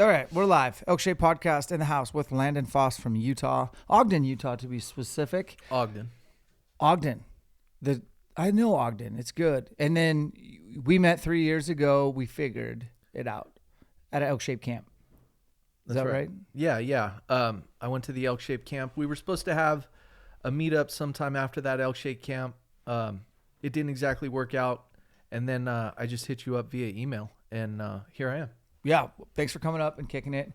All right, we're live. ELKSHAPE podcast in the house with Landon Foss from Utah, Ogden, Utah to be specific. Ogden. I know Ogden. It's good. And then we met 3 years ago. We figured it out at an ELKSHAPE camp. Is that right? Yeah. I went to the ELKSHAPE camp. We were supposed to have a meetup sometime after that ELKSHAPE camp. It didn't exactly work out, and then I just hit you up via email, and here I am. Yeah. Thanks for coming up and kicking it.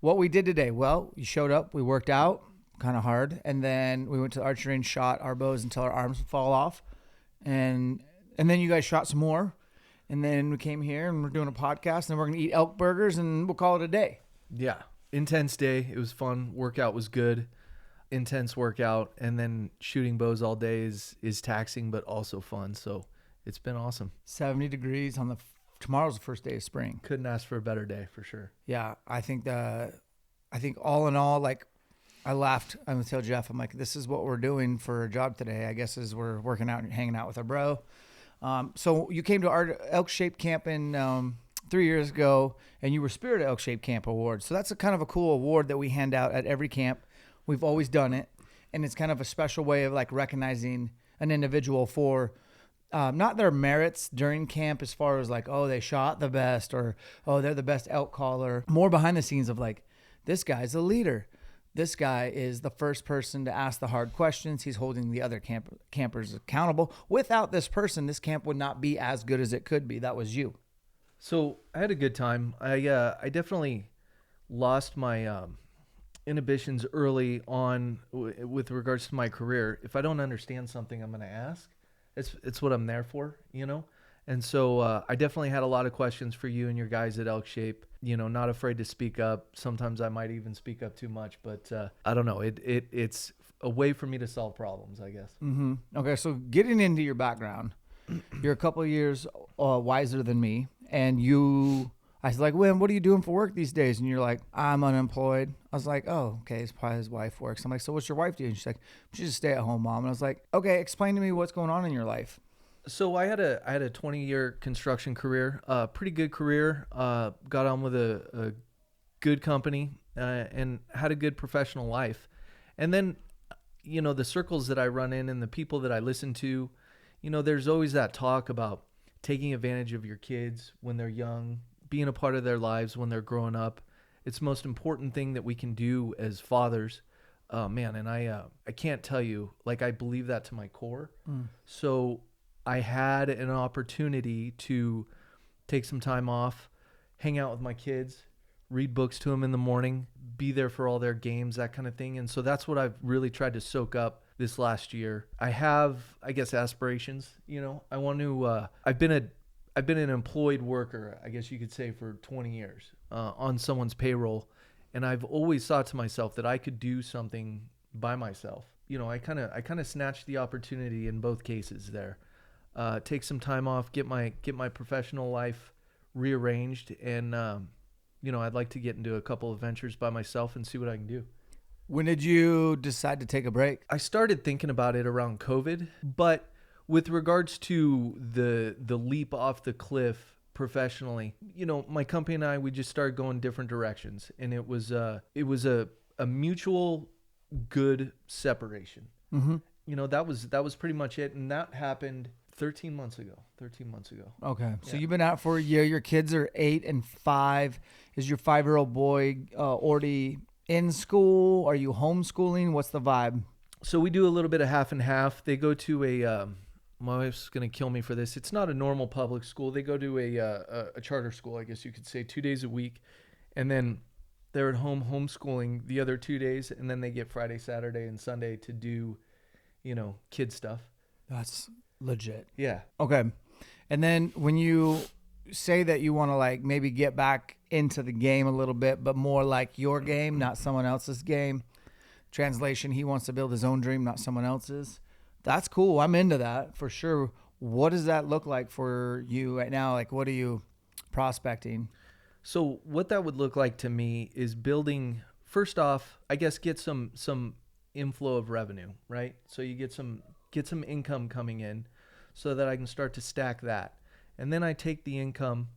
What we did today, well, you showed up. We worked out kind of hard, and then we went to the archery and shot our bows until our arms would fall off, and then you guys shot some more, and then we came here and we're doing a podcast, and we're gonna eat elk burgers, and we'll call it a day. Yeah, intense day. It was fun. Workout was good. Intense workout, and then shooting bows all day is taxing, but also fun. So it's been awesome. 70 degrees on tomorrow's the first day of spring. Couldn't ask for a better day for sure. Yeah, I think all in all, like, I laughed. I'm gonna tell Jeff, I'm like, this is what we're doing for a job today, I guess, is we're working out and hanging out with our bro. So you came to our ELKSHAPE camp in 3 years ago, and you were Spirit ELKSHAPE Camp Award. So that's a kind of a cool award that we hand out at every camp. We've always done it, and it's kind of a special way of like recognizing an individual for not their merits during camp as far as like, oh, they shot the best, or, oh, they're the best elk caller. More behind the scenes of like, this guy's a leader. This guy is the first person to ask the hard questions. He's holding the other campers accountable. Without this person, this camp would not be as good as it could be. That was you. So I had a good time. I definitely lost my inhibitions early on with regards to my career. If I don't understand something, I'm going to ask. It's what I'm there for, you know? And so I definitely had a lot of questions for you and your guys at ELKSHAPE, you know, not afraid to speak up. Sometimes I might even speak up too much, but I don't know. It's a way for me to solve problems, I guess. Mm-hmm. Okay, so getting into your background, you're a couple of years wiser than me, and I was like, Wim, what are you doing for work these days? And you're like, I'm unemployed. I was like, oh, okay, it's probably his wife works. I'm like, so what's your wife do? And she's like, she's a stay-at-home mom. And I was like, okay, explain to me what's going on in your life. So I had a 20-year construction career, pretty good career. Got on with a good company and had a good professional life. And then, you know, the circles that I run in and the people that I listen to, you know, there's always that talk about taking advantage of your kids when they're young, being a part of their lives when they're growing up. It's the most important thing that we can do as fathers. Man, and I can't tell you, like, I believe that to my core. So I had an opportunity to take some time off, hang out with my kids, read books to them in the morning, be there for all their games, that kind of thing. And so that's what I've really tried to soak up this last year. I have, I guess, aspirations. You know, I want to. I've been an employed worker, I guess you could say, for 20 years on someone's payroll, and I've always thought to myself that I could do something by myself. You know, I kind of snatched the opportunity in both cases there. Take some time off, get my professional life rearranged, and you know, I'd like to get into a couple of ventures by myself and see what I can do. When did you decide to take a break? I started thinking about it around COVID, but with regards to the leap off the cliff professionally, you know, my company and I, we just started going different directions, and it was a mutual good separation. Mm-hmm. You know, that was pretty much it, and that happened 13 months ago. Okay. So Yeah. you've been out for a year. Your kids are 8 and 5. Is your 5-year-old boy already in school? Are you homeschooling? What's the vibe? So we do a little bit of half and half. They go to my wife's going to kill me for this. It's not a normal public school. They go to a charter school, I guess you could say, 2 days a week. And then they're at home homeschooling the other 2 days. And then they get Friday, Saturday, and Sunday to do, you know, kid stuff. That's legit. Yeah. Okay. And then when you say that you want to like maybe get back into the game a little bit, but more like your game, not someone else's game. Translation, he wants to build his own dream, not someone else's. That's cool. I'm into that for sure. What does that look like for you right now? Like, what are you prospecting? So what that would look like to me is building, first off, I guess, get some inflow of revenue, right? So you get some income coming in so that I can start to stack that. And then I take the income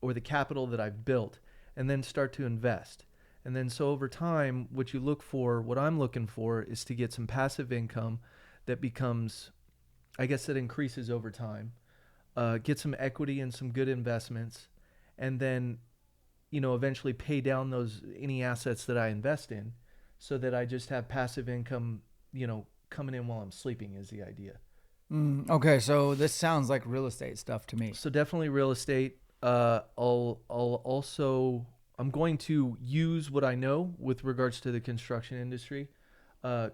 or the capital that I've built and then start to invest. And then so over time, what I'm looking for is to get some passive income that becomes, I guess that increases over time, get some equity in some good investments, and then, eventually pay down any assets that I invest in so that I just have passive income, coming in while I'm sleeping is the idea. Okay, so this sounds like real estate stuff to me. So definitely real estate. I'm going to use what I know with regards to the construction industry.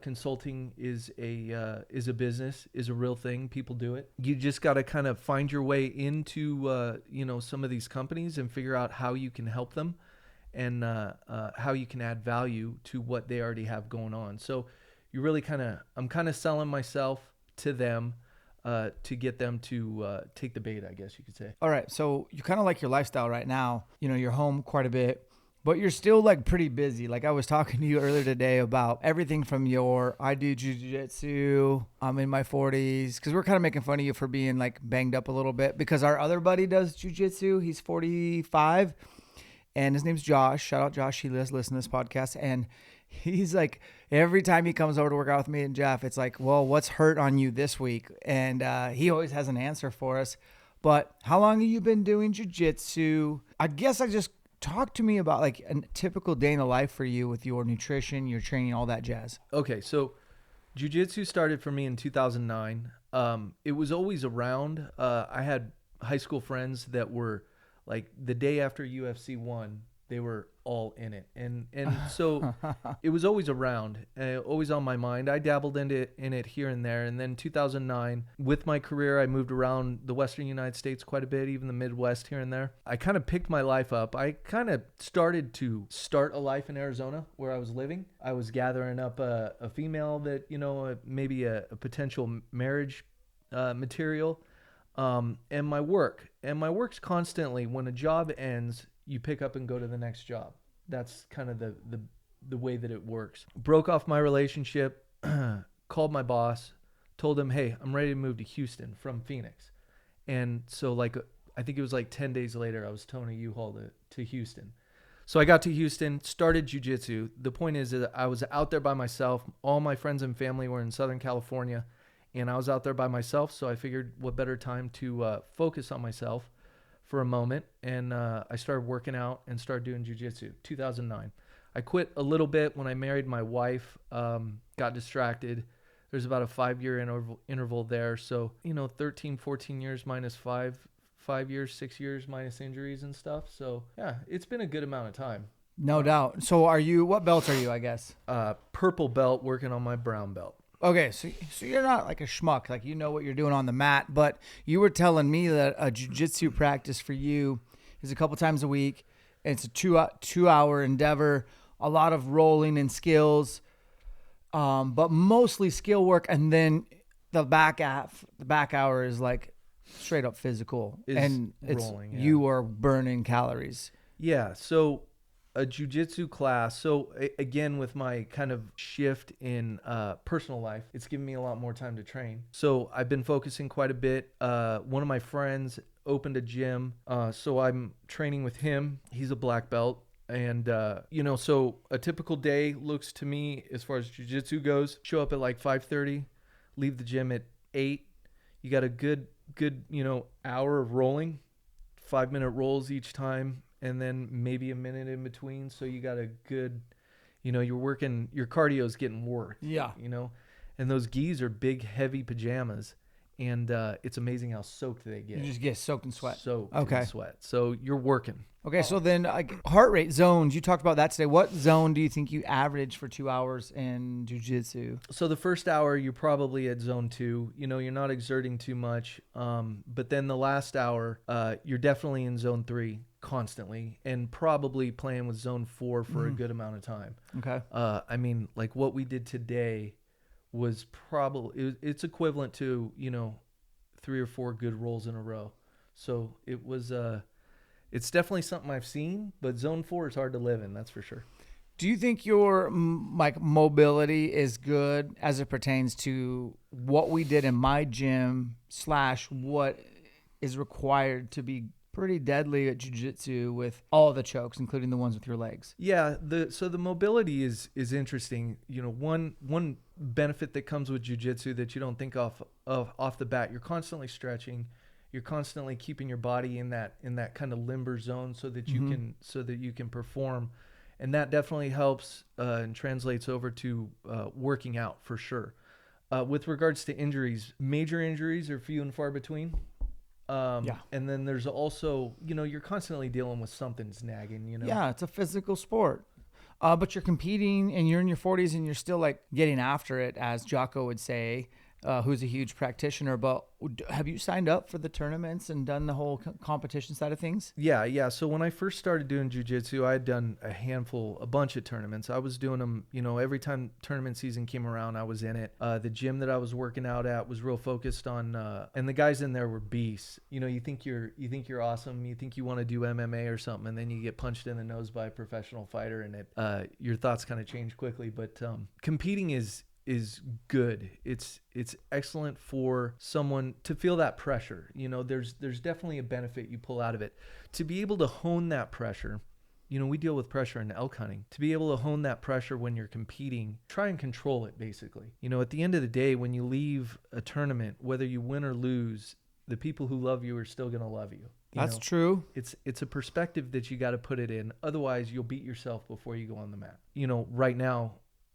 Consulting is a business, is a real thing. People do it. You just got to kind of find your way into some of these companies and figure out how you can help them and how you can add value to what they already have going on. So you really I'm kind of selling myself to them to get them to take the bait, I guess you could say. All right, so you kind of like your lifestyle right now. You're home quite a bit, but you're still like pretty busy. Like I was talking to you earlier today about everything from I do jiu-jitsu, I'm in my 40s, because we're kind of making fun of you for being like banged up a little bit because our other buddy does jiu-jitsu. He's 45 and his name's Josh. Shout out Josh. He listens to this podcast, and he's like, every time he comes over to work out with me and Jeff, it's like, well, what's hurt on you this week? And he always has an answer for us. But how long have you been doing jiu-jitsu? I guess talk to me about like a typical day in the life for you with your nutrition, your training, all that jazz. Okay, so jiu-jitsu started for me in 2009. It was always around. I had high school friends that were like the day after UFC 1, they were all in it. And so it was always around, always on my mind. I dabbled in it here and there. And then 2009, with my career, I moved around the Western United States quite a bit, even the Midwest here and there. I kind of picked my life up. I kind of started a life in Arizona where I was living. I was gathering up a female that, maybe a potential marriage material, and my work. And my work's constantly, when a job ends, you pick up and go to the next job. That's kind of the way that it works. Broke off my relationship, called my boss, told him, hey, I'm ready to move to Houston from Phoenix. And so I think it was like 10 days later, I was towing a U-Haul to Houston. So I got to Houston, started jiu-jitsu. The point is that I was out there by myself. All my friends and family were in Southern California, and I was out there by myself. So I figured what better time to focus on myself for a moment, and I started working out and started doing jiu-jitsu. 2009. I quit a little bit when I married my wife, got distracted. There's about a 5-year interval there. So, 13, 14 years minus 5 years, 6 years minus injuries and stuff. So, yeah, it's been a good amount of time. No doubt. So what belts are you, I guess? Purple belt, working on my brown belt. Okay, so you're not like a schmuck, like you know what you're doing on the mat, but you were telling me that a jiu-jitsu practice for you is a couple times a week. It's a 2-hour endeavor, a lot of rolling and skills, but mostly skill work, and then the back hour is like straight up physical, and it's rolling, yeah. You are burning calories. Yeah, so a jiu-jitsu class. So again, with my kind of shift in personal life, it's given me a lot more time to train. So I've been focusing quite a bit. One of my friends opened a gym. So I'm training with him. He's a black belt. And, so a typical day looks to me, as far as jiu-jitsu goes, show up at like 5:30, leave the gym at 8. You got a good, hour of rolling, 5-minute rolls each time, and then maybe a minute in between. So you got a good, you're working, your cardio's getting worked. Yeah. And those gis are big, heavy pajamas. And it's amazing how soaked they get. You just get soaked in sweat. Soaked in sweat. So you're working. Okay, so then heart rate zones, you talked about that today. What zone do you think you average for 2 hours in jiu-jitsu? So the first hour, you're probably at zone 2. You're not exerting too much. But then the last hour, you're definitely in zone 3 constantly, and probably playing with zone 4 for a good amount of time. Okay. Like what we did today was probably, it's equivalent to, 3 or 4 good rolls in a row. So it was, it's definitely something I've seen, but zone 4 is hard to live in, that's for sure. Do you think your mobility is good as it pertains to what we did in my gym / what is required to be pretty deadly at jiu-jitsu with all the chokes, including the ones with your legs. Yeah, so the mobility is interesting. You know, one benefit that comes with jiu-jitsu that you don't think off the bat, you're constantly stretching, you're constantly keeping your body in that kind of limber zone so that you can perform, and that definitely helps and translates over to working out for sure. With regards to injuries, major injuries are few and far between. And then there's also, you know, you're constantly dealing with something's nagging, you know? Yeah, it's a physical sport. But you're competing and you're in your 40s and you're still like getting after it, as Jocko would say, who's a huge practitioner. But have you signed up for the tournaments and done the whole competition side of things? Yeah. So when I first started doing jiu-jitsu, I had done a bunch of tournaments. I was doing them, you know, every time tournament season came around, I was in it. The gym that I was working out at was real focused on, and the guys in there were beasts. You know, you think you're awesome. You think you want to do MMA or something, and then you get punched in the nose by a professional fighter, and your thoughts kind of change quickly. But competing is good. It's excellent for someone to feel that pressure. You know, there's definitely a benefit you pull out of it. To be able to hone that pressure, you know, we deal with pressure in elk hunting. To be able to hone that pressure when you're competing, try and control it basically. You know, at the end of the day, when you leave a tournament, whether you win or lose, the people who love you are still going to love you. That's true. It's a perspective that you got to put it in. Otherwise, you'll beat yourself before you go on the mat. You know, right now,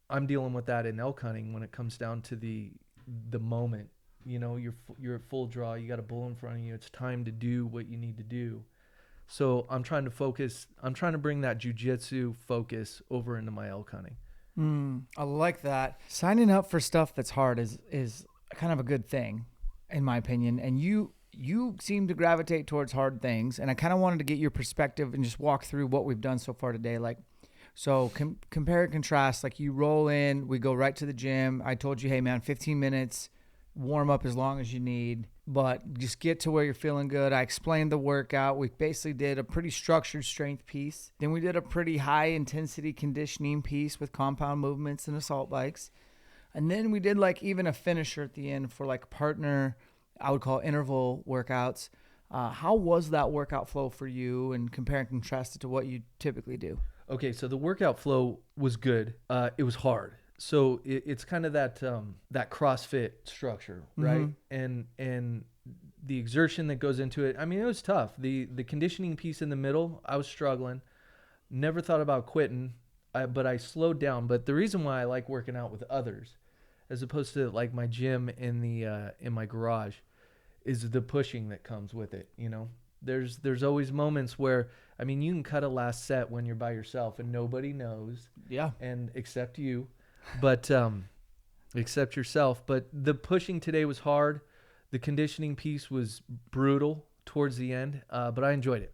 I'm dealing with that in elk hunting when it comes down to the moment. You know, you're at full draw. You got a bull in front of you. It's time to do what you need to do. So I'm trying to focus. I'm trying to bring that jiu-jitsu focus over into my elk hunting. I like that. Signing up for stuff that's hard is kind of a good thing, in my opinion. And you seem to gravitate towards hard things. And I kind of wanted to get your perspective and just walk through what we've done so far today. Like, so compare and contrast, like you roll in, we go right to the gym. I told you, hey man, 15 minutes, warm up as long as you need, but just get to where you're feeling good. I explained the workout. We basically did a pretty structured strength piece. Then we did a pretty high intensity conditioning piece with compound movements and assault bikes. And then we did like even a finisher at the end for like partner, I would call interval workouts. How was that workout flow for you, and compare and contrast it to what you typically do? Okay, so the workout flow was good. It was hard. So it's kind of that CrossFit structure, right? And the exertion that goes into it. I mean, it was tough. The conditioning piece in the middle, I was struggling. Never thought about quitting, but I slowed down. But the reason why I like working out with others, as opposed to like my gym in my garage, is the pushing that comes with it. You know, there's always moments where, I mean, you can cut a last set when you're by yourself and nobody knows. Yeah. And except you, but except yourself. But the pushing today was hard. The conditioning piece was brutal towards the end, but I enjoyed it.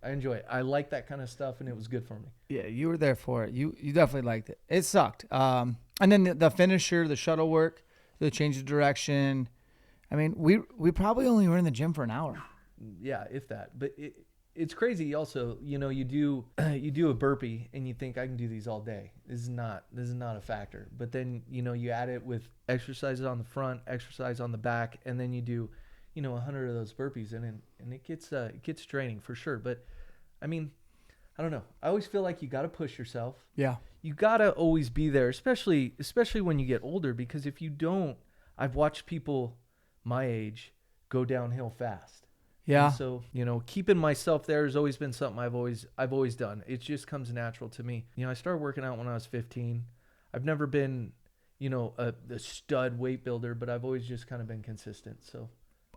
I like that kind of stuff, and it was good for me. Yeah, you were there for it. You definitely liked it. It sucked. And then the finisher, the shuttle work, the change of direction. I mean, we probably only were in the gym for an hour. Yeah, if that. But it's crazy. Also, you know, you do a burpee and you think, I can do these all day. This is not a factor. But then, you know, you add it with exercises on the front, exercise on the back, and then you do, you know, 100 of those burpees, and it gets draining for sure. But I mean, I don't know. I always feel like you got to push yourself. Yeah. You got to always be there, especially when you get older, because if you don't, I've watched people my age go downhill fast. Yeah. And so, you know, keeping myself there has always been something I've always done. It just comes natural to me. You know, I started working out when I was 15. I've never been, you know, a stud weight builder, but I've always just kind of been consistent. So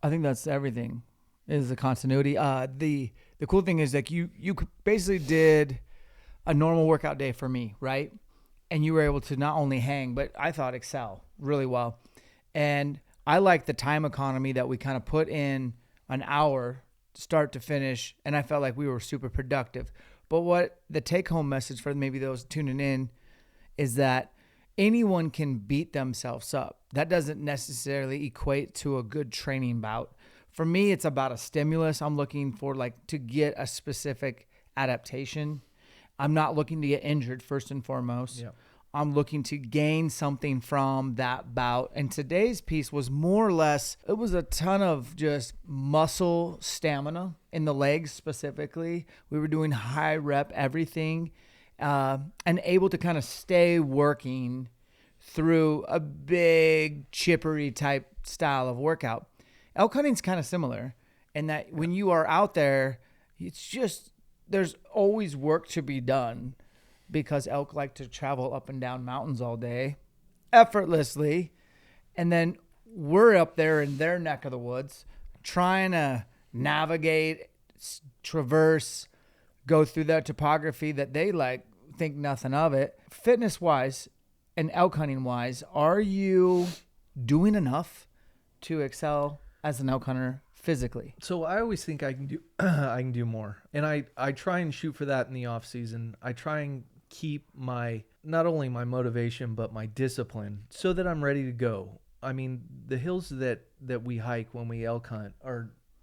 I think that's everything, is the continuity. The cool thing is, like, you basically did a normal workout day for me, right? And you were able to not only hang, but I thought excel really well. And I like the time economy that we kind of put in an hour start to finish, and I felt like we were super productive. But what the take-home message for maybe those tuning in is that anyone can beat themselves up. That doesn't necessarily equate to a good training bout. For me, it's about a stimulus. I'm looking for, like, to get a specific adaptation. I'm not looking to get injured first and foremost. Yeah. I'm looking to gain something from that bout. And today's piece was more or less, it was a ton of just muscle stamina in the legs specifically. We were doing high rep everything, and able to kind of stay working through a big chippery type style of workout. Elk hunting's kind of similar in that when you are out there, it's just, there's always work to be done because elk like to travel up and down mountains all day effortlessly. And then we're up there in their neck of the woods trying to navigate, traverse, go through that topography that they like, think nothing of it. Fitness wise and elk hunting wise, are you doing enough to excel as an elk hunter physically? So I always think I can do I can do more. And I try and shoot for that in the off season. I try and keep my, not only my motivation, but my discipline so that I'm ready to go. I mean, the hills that we hike when we elk hunt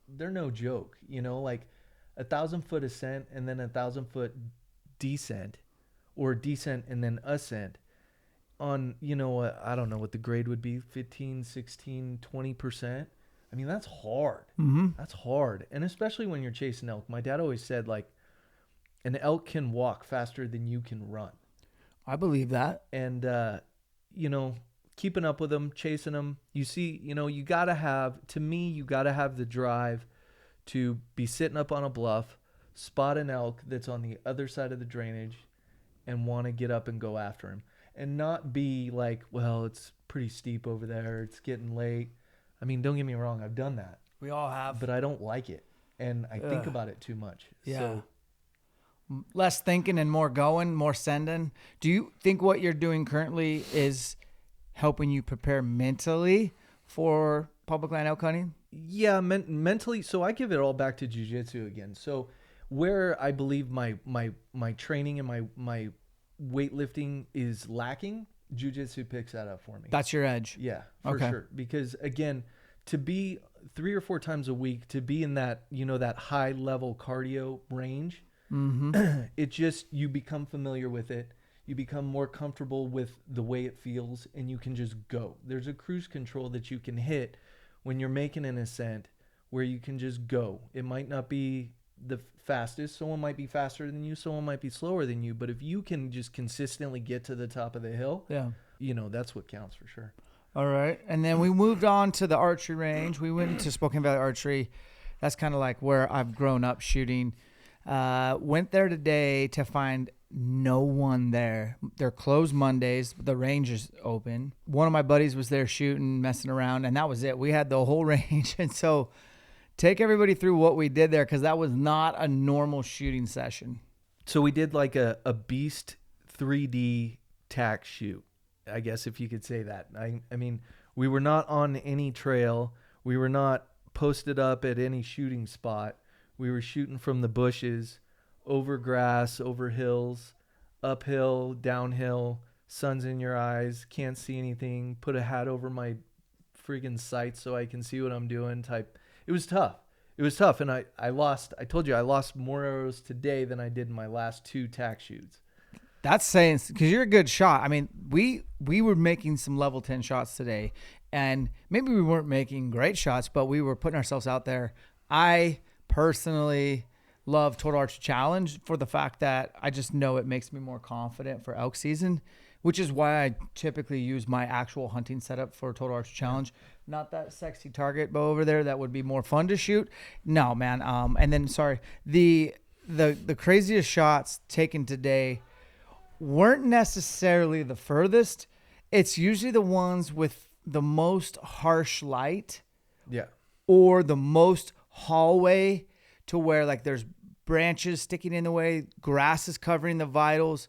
they're no joke, you know, like 1,000-foot ascent and then 1,000-foot descent, or descent and then ascent on, you know, I don't know what the grade would be, 15, 16, 20%. I mean, that's hard. Mm-hmm. That's hard. And especially when you're chasing elk. My dad always said, like, an elk can walk faster than you can run. I believe that. And, you know, keeping up with them, chasing them, you see, you know, you got to have the drive to be sitting up on a bluff, spot an elk that's on the other side of the drainage and want to get up and go after him. And not be like, well, it's pretty steep over there, it's getting late. I mean, don't get me wrong, I've done that. We all have. But I don't like it. And I think about it too much. Yeah. So, less thinking and more going, more sending. Do you think what you're doing currently is helping you prepare mentally for public land elk hunting? Yeah, mentally. So I give it all back to jiu-jitsu again. So where I believe my training and my weightlifting is lacking, jiu-jitsu picks that up for me. That's your edge. Yeah, for sure. Because again, to be 3 or 4 times a week, to be in that, you know, that high level cardio range, it just, you become familiar with it. You become more comfortable with the way it feels, and you can just go. There's a cruise control that you can hit when you're making an ascent where you can just go. It might not be the fastest. Someone might be faster than you. Someone might be slower than you. But if you can just consistently get to the top of the hill, you know, that's what counts for sure. All right. And then we moved on to the archery range. We went to Spokane Valley Archery. That's kind of like where I've grown up shooting. Went there today to find no one there. They're closed Mondays. The range is open. One of my buddies was there shooting, messing around, and that was it. We had the whole range. And so take everybody through what we did there, because that was not a normal shooting session. So we did like a beast 3D tack shoot, I guess, if you could say that. I mean, we were not on any trail. We were not posted up at any shooting spot. We were shooting from the bushes, over grass, over hills, uphill, downhill, sun's in your eyes, can't see anything, put a hat over my friggin' sights so I can see what I'm doing type. It was tough. It was tough. And I told you, I lost more arrows today than I did in my last 2 tack shoots. That's saying, because you're a good shot. I mean, we were making some level 10 shots today, and maybe we weren't making great shots, but we were putting ourselves out there. I personally love Total Archery Challenge for the fact that I just know it makes me more confident for elk season, which is why I typically use my actual hunting setup for Total Archery Challenge. Not that sexy target bow over there that would be more fun to shoot. No, man. And then, sorry, the craziest shots taken today weren't necessarily the furthest. It's usually the ones with the most harsh light. Yeah. Or the most hallway to where like there's branches sticking in the way, grass is covering the vitals.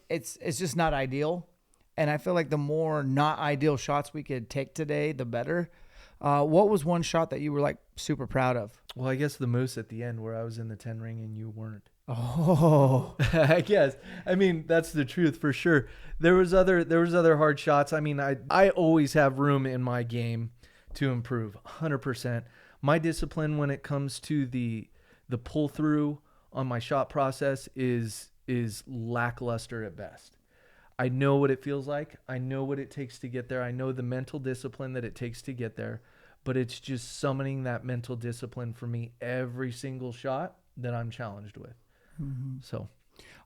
It's just not ideal. And I feel like the more not ideal shots we could take today, the better. What was one shot that you were like super proud of? Well, I guess the moose at the end where I was in the 10 ring and you weren't. Oh, I guess. I mean, that's the truth for sure. There was other hard shots. I mean, I always have room in my game to improve 100%. My discipline when it comes to the pull through on my shot process is lackluster at best. I know what it feels like. I know what it takes to get there. I know the mental discipline that it takes to get there. But it's just summoning that mental discipline for me every single shot that I'm challenged with. So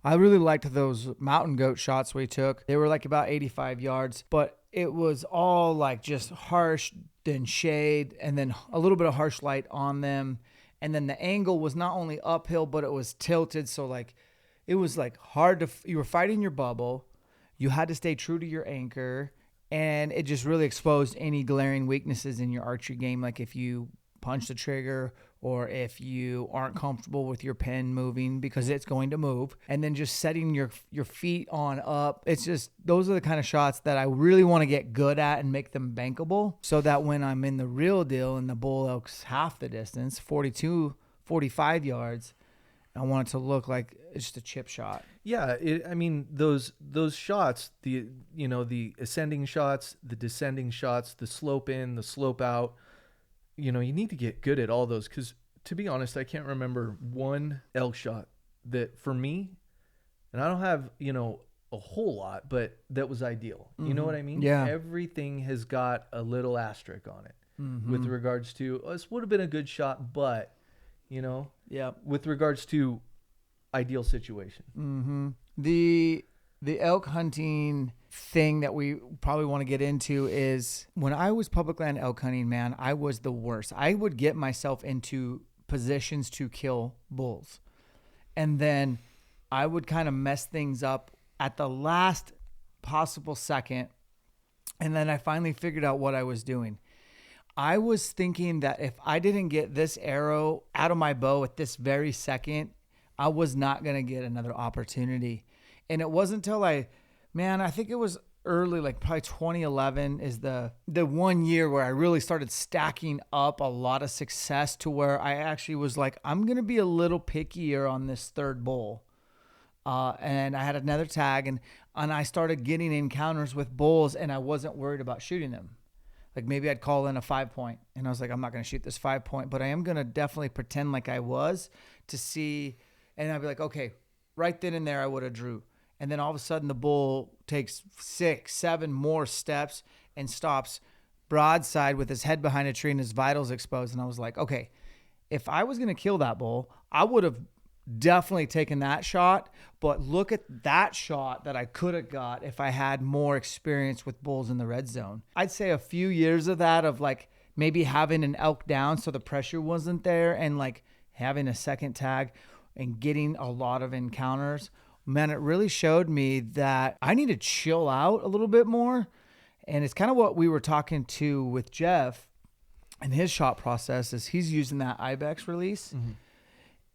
I really liked those mountain goat shots we took. They were like about 85 yards, but it was all like just harsh, then shade, and then a little bit of harsh light on them. And then the angle was not only uphill, but it was tilted. So like, it was like hard to, you were fighting your bubble. You had to stay true to your anchor. And it just really exposed any glaring weaknesses in your archery game. Like if you punch the trigger or if you aren't comfortable with your pen moving because it's going to move, and then just setting your feet on up. It's just, those are the kind of shots that I really want to get good at and make them bankable so that when I'm in the real deal and the bull elk's half the distance, 42, 45 yards, I want it to look like it's just a chip shot. yeah, I mean, those shots, the ascending shots, the descending shots, the slope in, the slope out, you need to get good at all those, because to be honest, I can't remember one elk shot that for me, and I don't have, a whole lot, but that was ideal. You know what I mean? Yeah. Everything has got a little asterisk on it with regards to, this would have been a good shot, but, Yeah. with regards to ideal situation. The elk hunting thing that we probably want to get into is when I was public land elk hunting, man, I was the worst. I would get myself into positions to kill bulls. And then I would kind of mess things up at the last possible second. And then I finally figured out what I was doing. I was thinking that if I didn't get this arrow out of my bow at this very second, I was not going to get another opportunity. And it wasn't until I think it was early, like probably 2011 is the 1 year where I really started stacking up a lot of success to where I actually was like, I'm going to be a little pickier on this third bull. And I had another tag and I started getting encounters with bulls and I wasn't worried about shooting them. Like maybe I'd call in a 5-point and I was like, I'm not going to shoot this 5-point, but I am going to definitely pretend like I was to see. And I'd be like, okay, right then and there, I would have drew. And then all of a sudden the bull takes 6, 7 more steps and stops broadside with his head behind a tree and his vitals exposed. And I was like, okay, if I was going to kill that bull, I would have definitely taken that shot. But look at that shot that I could have got if I had more experience with bulls in the red zone. I'd say a few years of that, of like maybe having an elk down so the pressure wasn't there and like having a second tag and getting a lot of encounters. Man, it really showed me that I need to chill out a little bit more. And it's kind of what we were talking to with Jeff and his shot process is he's using that Ibex release.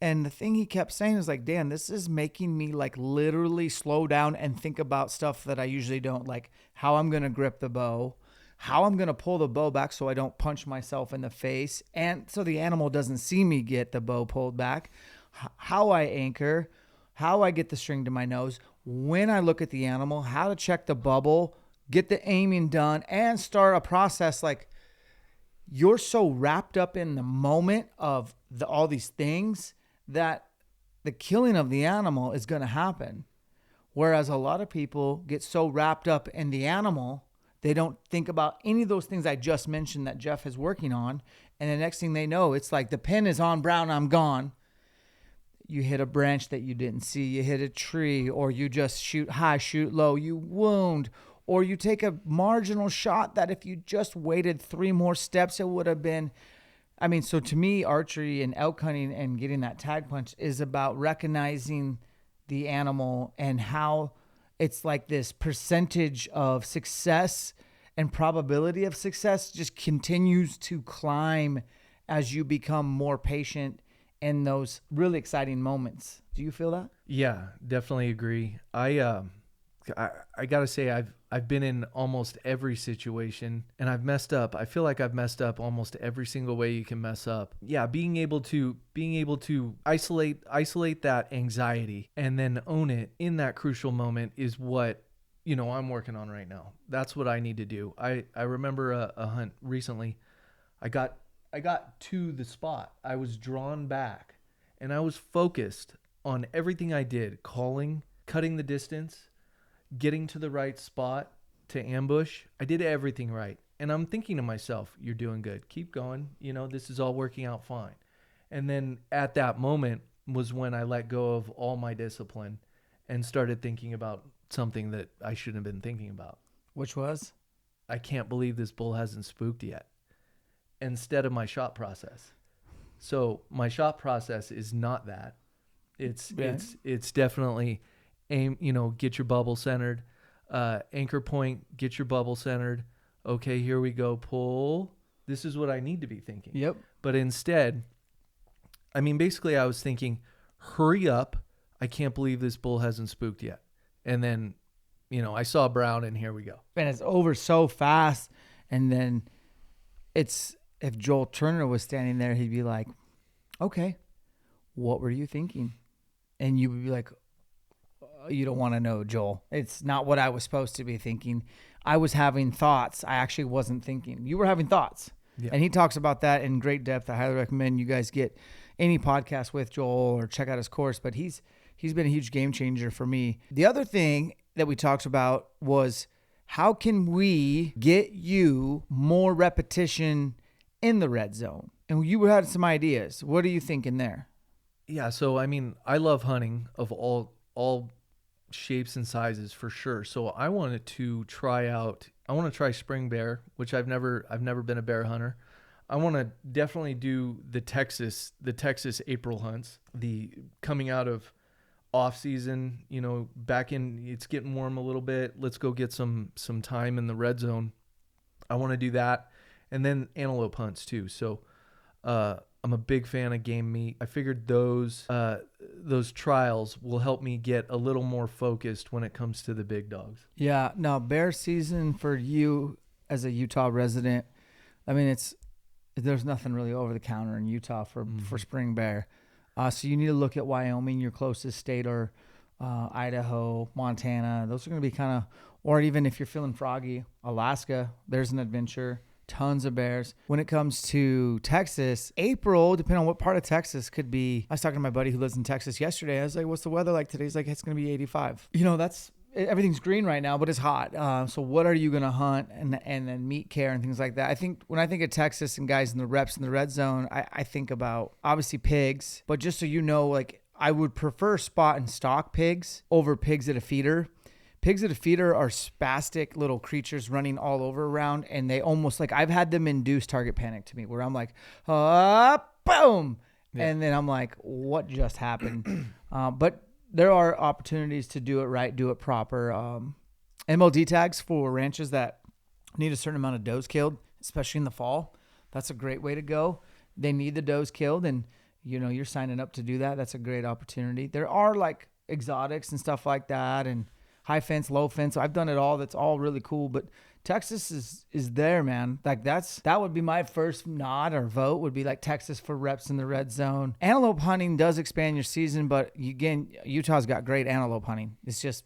And the thing he kept saying is like, Dan, this is making me like literally slow down and think about stuff that I usually don't, like how I'm going to grip the bow, how I'm going to pull the bow back so I don't punch myself in the face. And so the animal doesn't see me get the bow pulled back, how I anchor, how I get the string to my nose, when I look at the animal, how to check the bubble, get the aiming done, and start a process. Like you're so wrapped up in the moment of all these things that the killing of the animal is going to happen. Whereas a lot of people get so wrapped up in the animal, they don't think about any of those things I just mentioned that Jeff is working on. And the next thing they know, it's like the pin is on brown, I'm gone. You hit a branch that you didn't see, you hit a tree, or you just shoot high, shoot low, you wound, or you take a marginal shot that if you just waited 3 more steps, it would have been. I mean, so to me, archery and elk hunting and getting that tag punch is about recognizing the animal and how it's like this percentage of success and probability of success just continues to climb as you become more patient in those really exciting moments. Do you feel that? Yeah, definitely agree. I gotta say I've been in almost every situation and I've messed up. I feel like I've messed up almost every single way you can mess up. Yeah, being able to isolate that anxiety and then own it in that crucial moment is what I'm working on right now. That's what I need to do. I remember a hunt recently. I got to the spot. I was drawn back and I was focused on everything I did, calling, cutting the distance, getting to the right spot to ambush, I did everything right. And I'm thinking to myself, you're doing good. Keep going. This is all working out fine. And then at that moment was when I let go of all my discipline and started thinking about something that I shouldn't have been thinking about. Which was? I can't believe this bull hasn't spooked yet. Instead of my shot process. So my shot process is not that. It's definitely aim, get your bubble centered, anchor point, get your bubble centered. Okay, here we go. Pull. This is what I need to be thinking. Yep. But instead, basically I was thinking, hurry up. I can't believe this bull hasn't spooked yet. And then, I saw brown and here we go. And it's over so fast. And then if Joel Turner was standing there, he'd be like, okay, what were you thinking? And you would be like, you don't want to know, Joel. It's not what I was supposed to be thinking. I was having thoughts. I actually wasn't thinking. You were having thoughts. Yeah. And he talks about that in great depth. I highly recommend you guys get any podcast with Joel or check out his course. But he's been a huge game changer for me. The other thing that we talked about was how can we get you more repetition in the red zone? And you had some ideas. What are you thinking there? Yeah, so I love hunting of all shapes and sizes for sure. So I wanted to try spring bear, which I've never been a bear hunter. I want to definitely do the Texas April hunts, the coming out of off season, it's getting warm a little bit. Let's go get some time in the red zone. I want to do that. And then antelope hunts too. So, I'm a big fan of game meat. I figured those trials will help me get a little more focused when it comes to the big dogs. Yeah. Now, bear season for you as a Utah resident, there's nothing really over the counter in Utah for spring bear. So you need to look at Wyoming, your closest state, or Idaho, Montana. Those are going to be or even if you're feeling froggy, Alaska, there's an adventure. Tons of bears. When it comes to Texas, April, depending on what part of Texas, could be. I was talking to my buddy who lives in Texas yesterday. I was like, what's the weather like today? He's like, it's going to be 85. Everything's green right now, but it's hot. So what are you going to hunt and then meat care and things like that? I think when I think of Texas and guys in the reps in the red zone, I think about obviously pigs, but just so you know, I would prefer spot and stock pigs over pigs at a feeder. Pigs at a feeder are spastic little creatures running all over around, and they almost I've had them induce target panic to me where I'm like, boom. Yeah. And then I'm like, what just happened? But there are opportunities to do it right, do it proper. MLD tags for ranches that need a certain amount of does killed, especially in the fall. That's a great way to go. They need the does killed, and you're signing up to do that. That's a great opportunity. There are exotics and stuff like that, and high fence, low fence. I've done it all. That's all really cool. But Texas is there, man. That would be my first nod or vote would be Texas for reps in the red zone. Antelope hunting does expand your season, but again, Utah's got great antelope hunting. It's just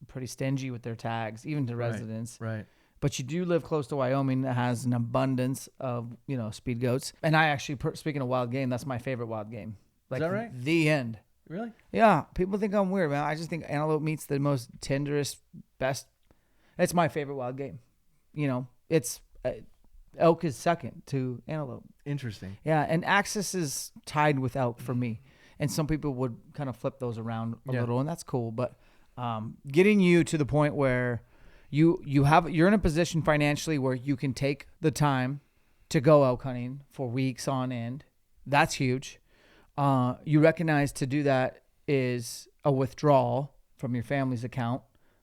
pretty stingy with their tags, even to residents. Right. But you do live close to Wyoming that has an abundance of, speed goats. And I actually, speaking of wild game, that's my favorite wild game. Is that right? The end. Really? Yeah. People think I'm weird, man. I just think antelope meat's the most tenderest, best. It's my favorite wild game. It's elk is second to antelope. Interesting. Yeah. And axis is tied with elk for me. And some people would kind of flip those around a little, and that's cool. But getting you to the point where you're in a position financially where you can take the time to go elk hunting for weeks on end. That's huge. You recognize to do that is a withdrawal from your family's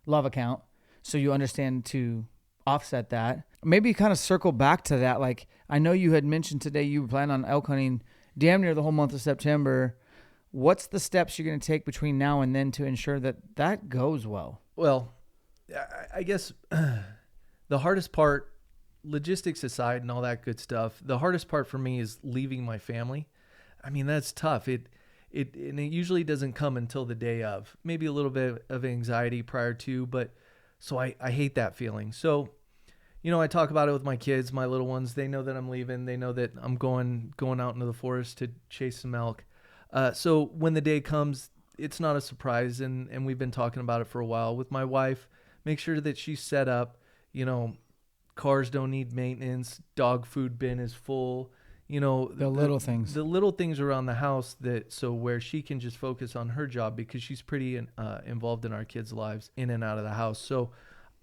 love account. So you understand to offset that. Maybe kind of circle back to that. I know you had mentioned today you plan on elk hunting damn near the whole month of September. What's the steps you're going to take between now and then to ensure that goes well? Well, I guess the hardest part, logistics aside and all that good stuff, the hardest part for me is leaving my family. That's tough. It usually doesn't come until the day of. Maybe a little bit of anxiety prior to, but so I hate that feeling. So, I talk about it with my kids, my little ones. They know that I'm leaving. They know that I'm going out into the forest to chase some elk. So when the day comes, it's not a surprise, and we've been talking about it for a while with my wife. make sure that she's set up, you know, cars don't need maintenance, dog food bin is full, you know, The little things. the little things around the house so where she can just focus on her job, because she's pretty involved in our kids' lives in and out of the house. So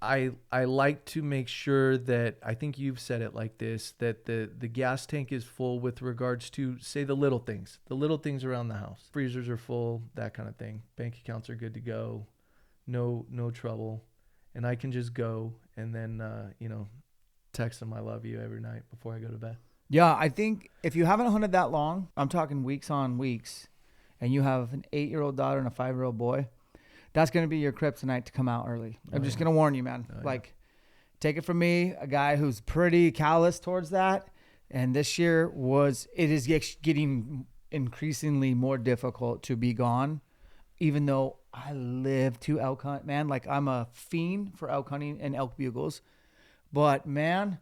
I like to make sure that, I think you've said it like this, that the gas tank is full with regards to, say, the little things around the house. Freezers are full, that kind of thing. Bank accounts are good to go. No trouble. And I can just go and then, you know, text them I love you every night before I go to bed. Yeah, I think if you haven't hunted that long, I'm talking weeks on weeks, and you have an 8-year-old daughter and a 5-year-old boy, that's going to be your kryptonite to come out early. I'm just going to warn you, man. Like, take it from me, a guy who's pretty callous towards that. And this year it is getting increasingly more difficult to be gone, even though I live to elk hunt, man. Like, I'm a fiend for elk hunting and elk bugles. But, man,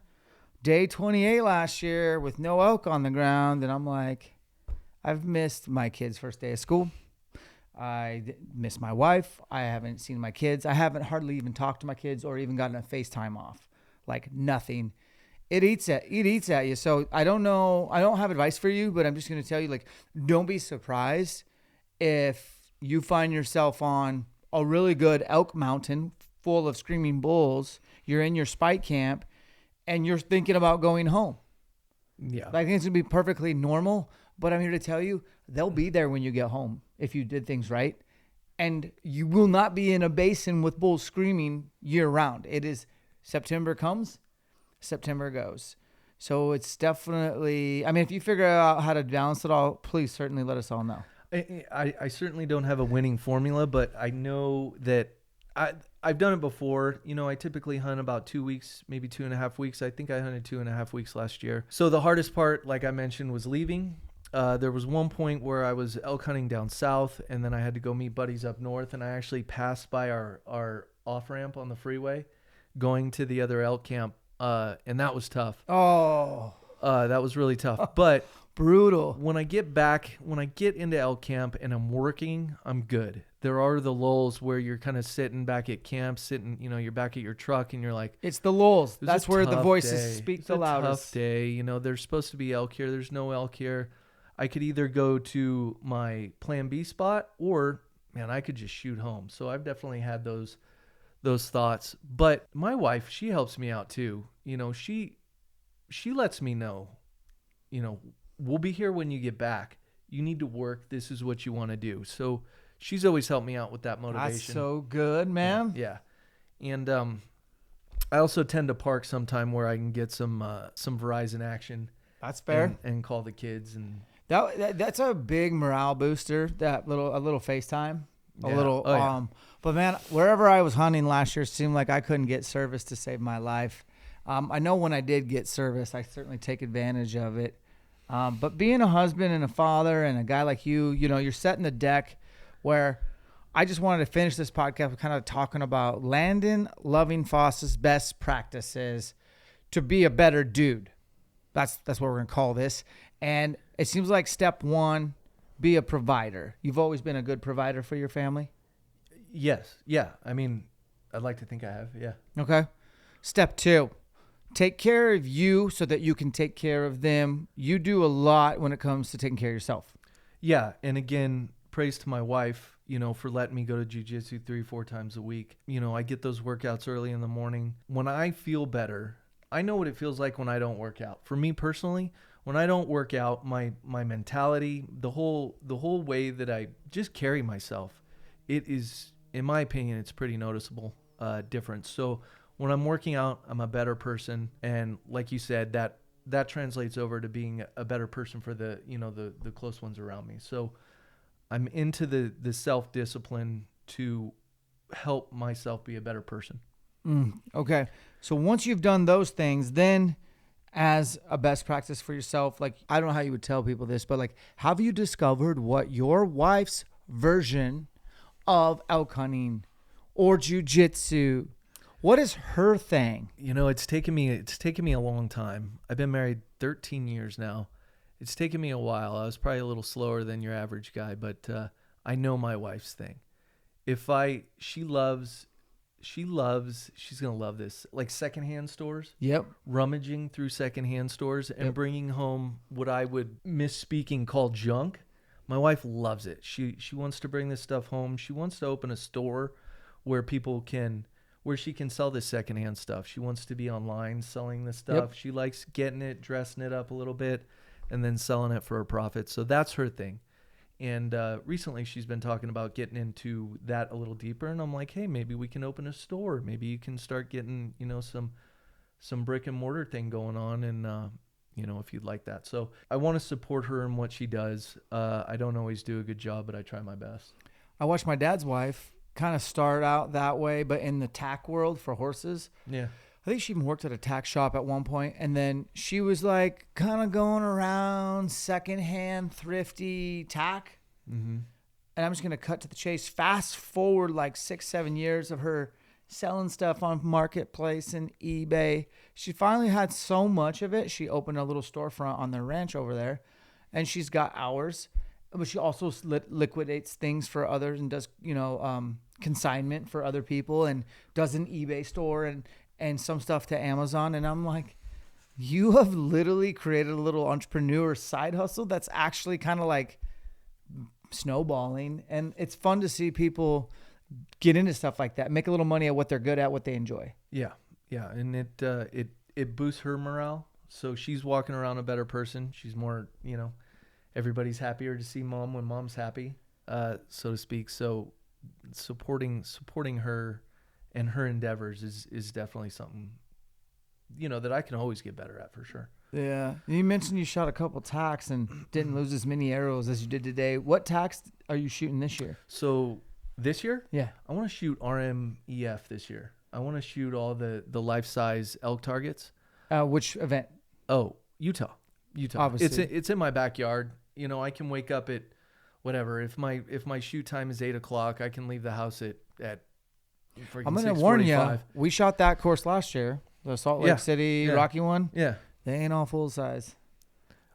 day 28 last year with no elk on the ground, and I'm like, I've missed my kids' first day of school. I miss my wife. I haven't seen my kids. I haven't hardly even talked to my kids or even gotten a FaceTime off. Like, nothing. It eats at you. So I don't know. I don't have advice for you, but I'm just going to tell you, like, don't be surprised if you find yourself on a really good elk mountain full of screaming bulls. You're in your spike camp and you're thinking about going home. Yeah. I think it's going to be perfectly normal, but I'm here to tell you, they'll be there when you get home if you did things right. And you will not be in a basin with bulls screaming year round. It is September comes, September goes. So it's definitely, I mean, if you figure out how to balance it all, please certainly let us all know. I certainly don't have a winning formula, but I know that I've done it before. You know, I typically hunt about 2 weeks, maybe 2.5 weeks. I think I hunted 2.5 weeks last year. So the hardest part, like I mentioned, was leaving. There was one point where I was elk hunting down south, and then I had to go meet buddies up north, and I actually passed by our off-ramp on the freeway going to the other elk camp, and that was tough. Oh. That was really tough. But brutal. When I get into elk camp and I'm working, I'm good. There are the lulls where you're kind of sitting back at camp, you're back at your truck and you're like, it's the lulls. That's where the voices speak the loudest. Tough day. You know, there's supposed to be elk here. There's no elk here. I could either go to my plan B spot or, man, I could just shoot home. So I've definitely had those thoughts. But my wife, she helps me out too. You know, she lets me know, you know, we'll be here when you get back. You need to work. This is what you want to do. So she's always helped me out with that motivation. That's so good, man. Yeah. And I also tend to park sometime where I can get some Verizon action. That's fair. And call the kids. And that's a big morale booster, a little FaceTime. But man, wherever I was hunting last year, it seemed like I couldn't get service to save my life. I know when I did get service, I certainly take advantage of it. But being a husband and a father and a guy like you, you know, you're setting the deck where I just wanted to finish this podcast with kind of talking about Landon Loving Foss's best practices to be a better dude. That's what we're going to call this. And it seems like step one, be a provider. You've always been a good provider for your family? Yes. Yeah. I mean, I'd like to think I have. Yeah. Okay. Step two, take care of you so that you can take care of them. You do a lot when it comes to taking care of yourself. Yeah. And again, praise to my wife, you know, for letting me go to jiu-jitsu 3-4 times a week. You know, I get those workouts early in the morning. When I feel better, I know what it feels like when I don't work out. For me personally, when I don't work out, my mentality, the whole way that I just carry myself, it is, in my opinion, it's pretty noticeable difference. So when I'm working out, I'm a better person. And like you said, that translates over to being a better person for the close ones around me. So I'm into the self-discipline to help myself be a better person. Okay. So once you've done those things, then as a best practice for yourself, like, I don't know how you would tell people this, but like, have you discovered what your wife's version of elk hunting or jiu-jitsu, what is her thing? You know, it's taken me a long time. I've been married 13 years now. It's taken me a while. I was probably a little slower than your average guy, but I know my wife's thing. She loves she's gonna love this, like secondhand stores. Yep. Rummaging through secondhand stores and bringing home what I would misspeaking call junk. My wife loves it. She wants to bring this stuff home. She wants to open a store where she can sell this secondhand stuff. She wants to be online selling this stuff. Yep. She likes getting it, dressing it up a little bit, and then selling it for a profit. So that's her thing. And recently she's been talking about getting into that a little deeper. And I'm like, hey, maybe we can open a store. Maybe you can start getting, some brick and mortar thing going on. And, if you'd like that. So I want to support her in what she does. I don't always do a good job, but I try my best. I watched my dad's wife kind of start out that way, but in the tack world for horses. Yeah. I think she even worked at a tack shop at one point, and then she was like kind of going around secondhand, thrifty tack. Mm-hmm. And I'm just going to cut to the chase. Fast forward like 6-7 years of her selling stuff on Marketplace and eBay. She finally had so much of it, she opened a little storefront on the ranch over there, and she's got hours. But she also liquidates things for others and does, consignment for other people and does an eBay store and some stuff to Amazon. And I'm like, you have literally created a little entrepreneur side hustle that's actually kind of like snowballing. And it's fun to see people get into stuff like that, make a little money at what they're good at, what they enjoy. Yeah. Yeah. And it boosts her morale. So she's walking around a better person. She's more, everybody's happier to see mom when mom's happy, so to speak. So supporting her and her endeavors is definitely something, that I can always get better at for sure. Yeah. You mentioned you shot a couple tacks and didn't lose as many arrows as you did today. What tacks are you shooting this year? So this year? Yeah. I want to shoot RMEF this year. I want to shoot all the life-size elk targets. Which event? Oh, Utah. Obviously. It's in my backyard. I can wake up at whatever. If my shoot time is 8:00, I can leave the house at I'm going to warn you. We shot that course last year, the Salt Lake City Rocky one. Yeah. They ain't all full size.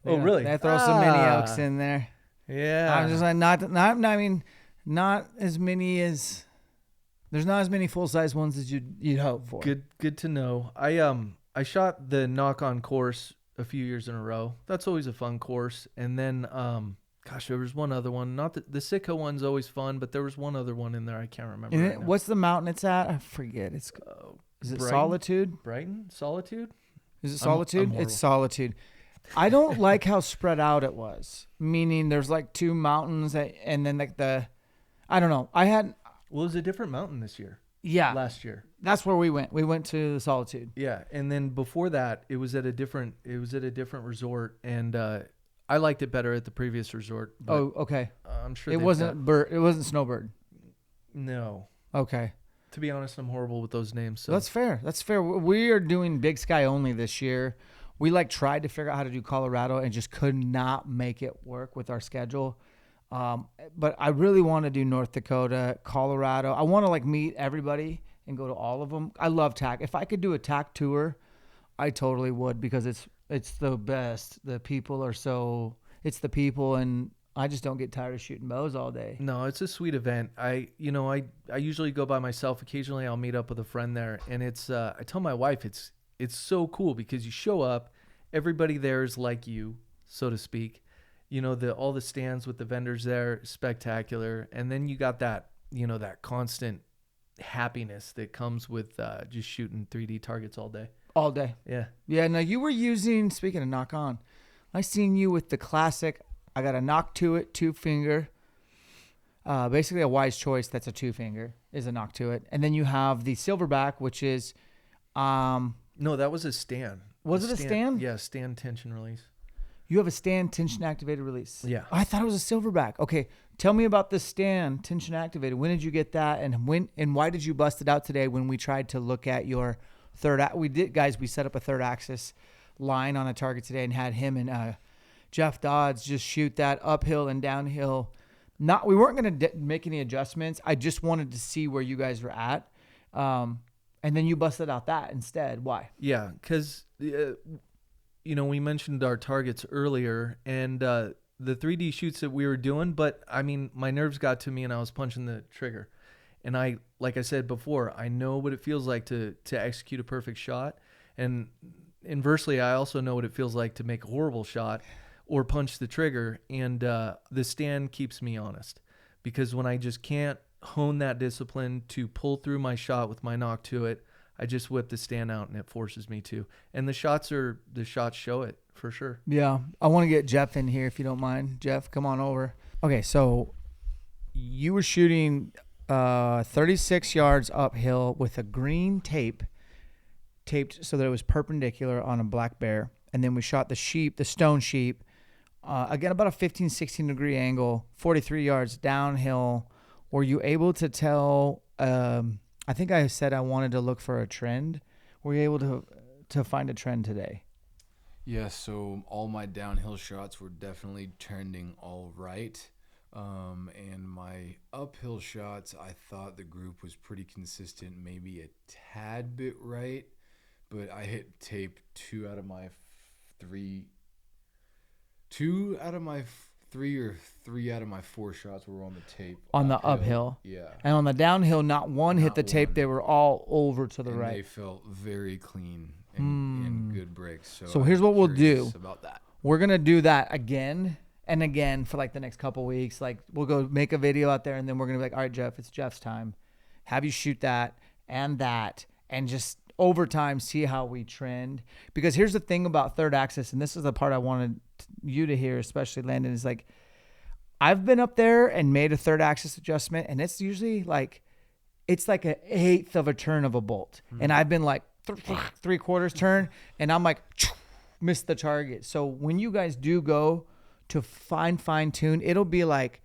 Oh, really? They throw some mini elks in there. Yeah. I'm just like not as many as there's not as many full size ones as you'd hope for. Good to know. I shot the knock-on course a few years in a row. That's always a fun course. And then, there was one other one. Not the Sitka one's always fun, but there was one other one in there. I can't remember. Right now. What's the mountain it's at? I forget. Is it Brighton? Solitude? Brighton? Solitude? Is it Solitude? I'm It's Solitude. I don't like how spread out it was. Meaning there's like two mountains and then like I don't know. Well, it was a different mountain this year. Yeah. Last year. That's where we went. We went to the Solitude. Yeah. And then before that, it was at a different resort, and I liked it better at the previous resort. But okay. I'm sure it wasn't Snowbird. No. Okay. To be honest, I'm horrible with those names. So That's fair. We are doing Big Sky only this year. We tried to figure out how to do Colorado and just could not make it work with our schedule. But I really want to do North Dakota, Colorado. I want to meet everybody and go to all of them. I love tack. If I could do a tack tour, I totally would, because it's the best. The people it's the people, and I just don't get tired of shooting bows all day. No, it's a sweet event. I usually go by myself. Occasionally I'll meet up with a friend there, and it's I tell my wife it's so cool because you show up, everybody there is like you, so to speak. All the stands with the vendors there, spectacular. And then you got that, that constant happiness that comes with just shooting 3D targets all day. All day. Yeah. Yeah. Now you were using, speaking of knock on, I seen you with the classic, I got a knock to it, 2-finger. Basically a wise choice. That's a 2-finger is a knock to it. And then you have the silverback, which is, no, that was a stand. Was it a stand? Yeah. Stand tension release. You have a stand tension activated release. Yeah. I thought it was a silverback. Okay. Tell me about the stand tension activated. When did you get that? And why did you bust it out today when we tried to look at your we set up a third axis line on a target today and had him and Jeff Dodds just shoot that uphill and downhill. We weren't going to make any adjustments. I just wanted to see where you guys were at. And then you busted out that instead. Why? Yeah. Cause, we mentioned our targets earlier, and the 3D shoots that we were doing, but I mean, my nerves got to me and I was punching the trigger. And like I said before, I know what it feels like to execute a perfect shot. And inversely, I also know what it feels like to make a horrible shot or punch the trigger. And the stand keeps me honest, because when I just can't hone that discipline to pull through my shot with my knock to it, I just whip the stand out, and it forces me to. And the shots show it for sure. Yeah. I want to get Jeff in here if you don't mind. Jeff, come on over. Okay, so you were shooting 36 yards uphill with a green taped so that it was perpendicular on a black bear. And then we shot the stone sheep, again, about a 15, 16 degree angle, 43 yards downhill. Were you able to tell, I think I said I wanted to look for a trend. Were you able to find a trend today? Yeah, so all my downhill shots were definitely trending all right. And my uphill shots, I thought the group was pretty consistent, maybe a tad bit right, but I hit tape two out of my three or three out of my four shots were on the tape. On the uphill. Yeah. And on the downhill, not one hit the tape. one. They were all over to the And right. they felt very clean and good breaks. So here's what we'll do. About that. We're going to do that again and again for like the next couple weeks. Like we'll go make a video out there, and then we're going to be like, all right, Jeff, it's Jeff's time. Have you shoot that, and just over time see how we trend. Because here's the thing about third axis, and this is the part I wanted you to hear, especially Landon, is like, I've been up there and made a third axis adjustment, and it's usually like, it's like an eighth of a turn of a bolt. And I've been like 3/4 turn, and I'm like, missed the target. So when you guys do go to fine tune, it'll be like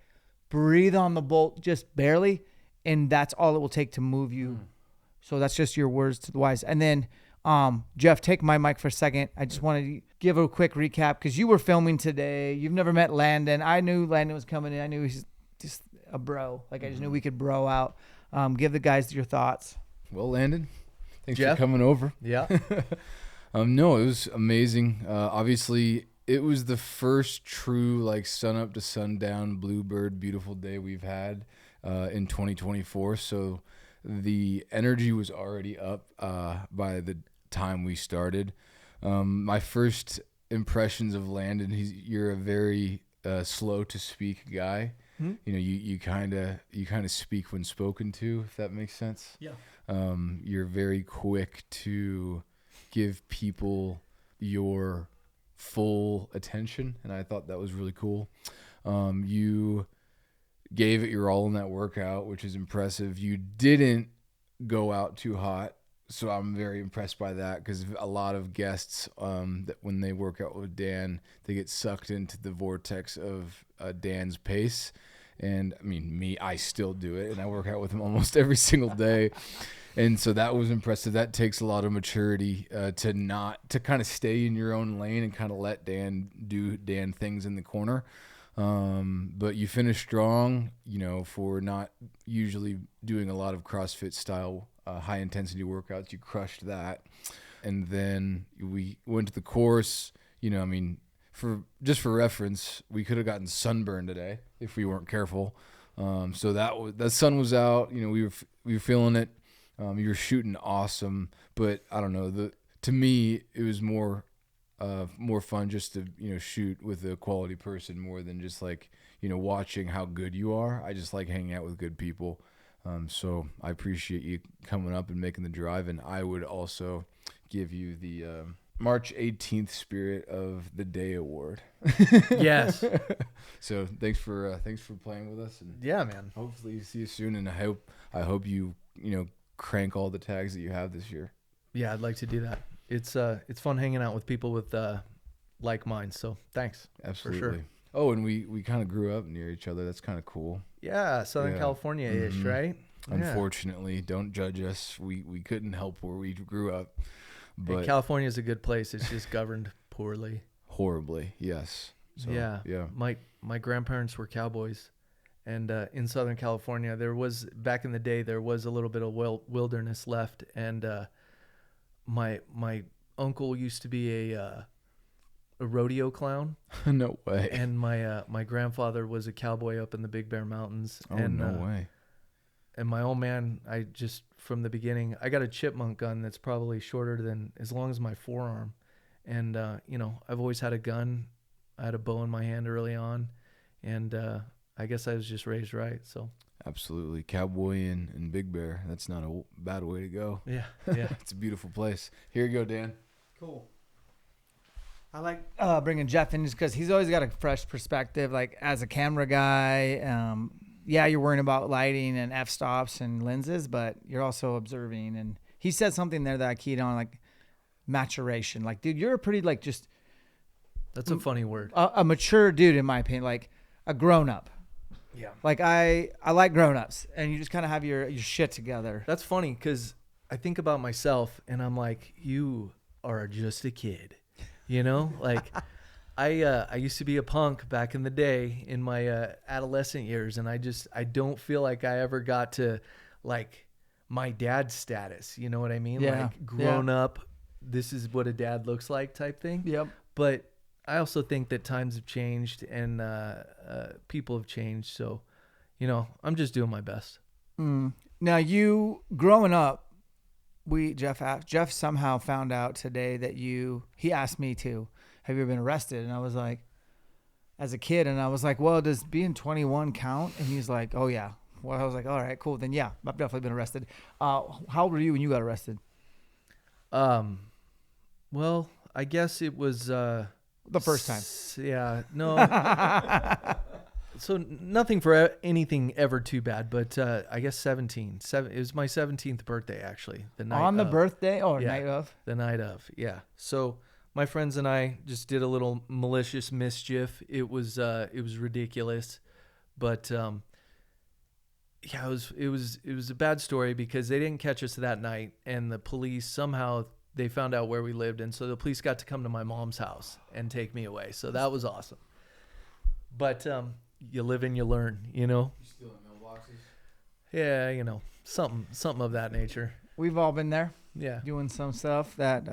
breathe on the bolt just barely, and that's all it will take to move you. So that's just your words to the wise. And then Jeff, take my mic for a second. I just wanted to give a quick recap, because you were filming today. You've never met Landon. I knew Landon was coming in. I knew he's just a bro. Like, I just knew we could bro out. Give the guys your thoughts. Well, Landon, thanks Jeff? for coming over. Yeah. No, it was amazing. Obviously, it was the first true like sun up to sundown bluebird beautiful day we've had in 2024. So the energy was already up by the time we started. My first impressions of Landon, you're a very slow to speak guy. You know, you kind of speak when spoken to, if that makes sense. Yeah. You're very quick to give people your full attention, and I thought that was really cool. You gave it your all in that workout, which is impressive. You didn't go out too hot, so I'm very impressed by that, because a lot of guests, that when they work out with Dan, they get sucked into the vortex of Dan's pace. And I mean, I still do it, and I work out with him almost every single day. And so that was impressive. That takes a lot of maturity to kind of stay in your own lane and kind of let Dan do Dan things in the corner. But you finished strong, you know, for not usually doing a lot of CrossFit style high intensity workouts. You crushed that. And then we went to the course. You know, I mean, for reference, we could have gotten sunburned today if we weren't careful. So that sun was out. You know, we were feeling it. You were shooting awesome, but I don't know. To me, it was more fun just to, you know, shoot with a quality person more than just like, you know, watching how good you are. I just like hanging out with good people. So I appreciate you coming up and making the drive. And I would also give you the March 18th Spirit of the Day award. Yes. So thanks for playing with us. And Yeah, man. hopefully see you soon. And I hope you know, crank all the tags that you have this year. Yeah, I'd like to do that. It's fun hanging out with people with like minds. So thanks. Absolutely. For sure. Oh, and we kind of grew up near each other. That's kind of cool. Yeah, Southern Yeah. California-ish, Mhm. right? Unfortunately, don't judge us. We couldn't help where we grew up, Hey, but California is a good place. It's just governed poorly. horribly, yes. So, yeah. yeah. My grandparents were cowboys, and in Southern California, back in the day there was a little bit of wilderness left, and my uncle used to be a rodeo clown. No way. And my grandfather was a cowboy up in the Big Bear Mountains. Oh, and no way. and my old man, I just, from the beginning, I got a chipmunk gun that's probably shorter than as long as my forearm. And, you know, I've always had a gun. I had a bow in my hand early on. And I guess I was just raised right. So Absolutely. Cowboy and Big Bear. That's not a bad way to go. yeah. It's a beautiful place. Here you go, Dan. Cool. I like bringing Jeff in just because he's always got a fresh perspective. Like as a camera guy, yeah, you're worrying about lighting and f-stops and lenses, but you're also observing. And he said something there that I keyed on, like maturation. Like, dude, you're a pretty like just That's a funny word. a mature dude in my opinion, like a grown up. Yeah. Like I like grown ups, and you just kind of have your shit together. That's funny because I think about myself and I'm like, you are just a kid, you know? Like I used to be a punk back in the day in my adolescent years, and I don't feel like I ever got to like my dad's status. You know what I mean? Yeah. Like grown up, this is what a dad looks like type thing. Yep. But I also think that times have changed and people have changed. So, you know, I'm just doing my best. Now, you growing up, Jeff somehow found out today that he asked me to, have you ever been arrested? And I was like, as a kid, and I was like, well, does being 21 count? And he's like, oh yeah. Well, I was like, all right, cool. Then yeah, I've definitely been arrested. How old were you when you got arrested? Well, I guess it was The first time. Yeah, no. So nothing for anything ever too bad, but I guess 17. It was my 17th birthday actually. The night On the of. birthday? Oh, Yeah. night of? The night of, yeah. So my friends and I just did a little malicious mischief. It was ridiculous, but yeah, it was a bad story because they didn't catch us that night, and the police somehow they found out where we lived, and so the police got to come to my mom's house and take me away. So that was awesome. But you live and you learn, you know. You stealing mailboxes? Yeah, you know, something of that nature. We've all been there. Yeah. Doing some stuff that,